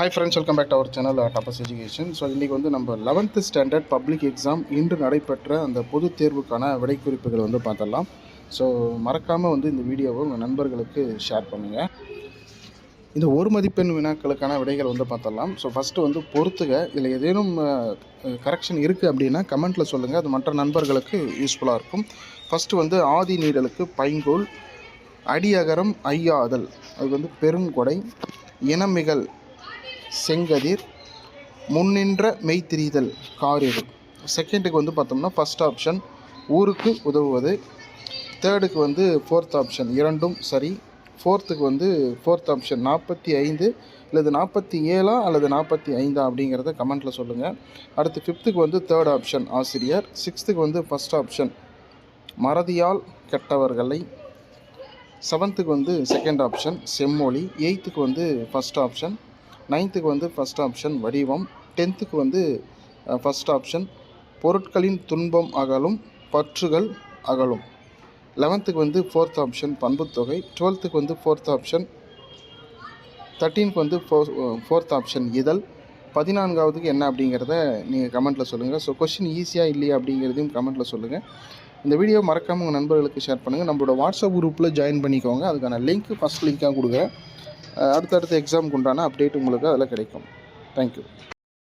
Hi friends, welcome back to our channel Tapas Education. So இன்றைக்கி வந்து நம்ம 11th standard public exam இன்று நடைபெற்ற அந்த பொது தேர்வுக்கான விடைக்குறிப்புகள் வந்து பார்த்துடலாம். ஸோ மறக்காமல் வந்து இந்த வீடியோவை உங்கள் நண்பர்களுக்கு ஷேர் பண்ணுங்கள். இந்த ஒரு மதிப்பெண் வினாக்களுக்கான விடைகள் வந்து பார்த்துடலாம். ஸோ ஃபஸ்ட்டு வந்து பொறுத்துக, இதில் ஏதேனும் கரெக்ஷன் இருக்குது அப்படின்னா கமெண்ட்டில் சொல்லுங்கள், அது மற்ற நண்பர்களுக்கு யூஸ்ஃபுல்லாக இருக்கும். ஃபஸ்ட்டு வந்து ஆதி நீடலுக்கு பைங்கோல், அடியகரம் ஐயாதல் அது வந்து பெருங்கொடை, இனமிகள் செங்கதிர், முன்னின்ற மெய்த்திரிதல் காரிரு. செகண்டுக்கு வந்து பார்த்தோம்னா ஃபஸ்ட் ஆப்ஷன் ஊருக்கு உதவுவது, தேர்டுக்கு வந்து ஃபோர்த் ஆப்ஷன் இரண்டும் சரி, ஃபோர்த்துக்கு வந்து ஃபோர்த் ஆப்ஷன் 45 அல்லது 47 அல்லது 45 அப்படிங்கிறத கமெண்ட்டில் சொல்லுங்கள். அடுத்து ஃபிஃப்த்துக்கு வந்து தேர்ட் ஆப்ஷன் ஆசிரியர், சிக்ஸ்த்துக்கு வந்து ஃபஸ்ட் ஆப்ஷன் மறதியால் கெட்டவர்களை, செவன்த்துக்கு வந்து செகண்ட் ஆப்ஷன் செம்மொழி, எயித்துக்கு வந்து ஃபஸ்ட் ஆப்ஷன், நைன்த்துக்கு வந்து ஃபஸ்ட் ஆப்ஷன் வடிவம், 10த்துக்கு வந்து ஃபஸ்ட் ஆப்ஷன் பொருட்களின் துன்பம் அகலும் பற்றுகள் அகலும், 11த்துக்கு வந்து ஃபோர்த் ஆப்ஷன் பண்புத்தொகை, 12த்துக்கு வந்து ஃபோர்த் ஆப்ஷன், 13க்கு வந்து ஃபோர்த் ஆப்ஷன் இதழ், 14ஆவதுக்கு என்ன அப்படிங்கிறத நீங்கள் கமெண்ட்டில் சொல்லுங்கள். ஸோ கொஷின் ஈஸியாக இல்லையா அப்படிங்கிறதையும் கமெண்ட்டில் சொல்லுங்கள். இந்த வீடியோ மறக்காமல் உங்கள் நண்பர்களுக்கு ஷேர் பண்ணுங்கள். நம்மளோட வாட்ஸ்அப் குரூப்பில் ஜாயின் பண்ணிக்கோங்க. அதுக்கான லிங்க் ஃபஸ்ட் லிங்காக கொடுக்குறேன். அடுத்தடுத்த எக்ஸாமுக்கு உண்டான அப்டேட் உங்களுக்கு அதில் கிடைக்கும். தேங்க்யூ.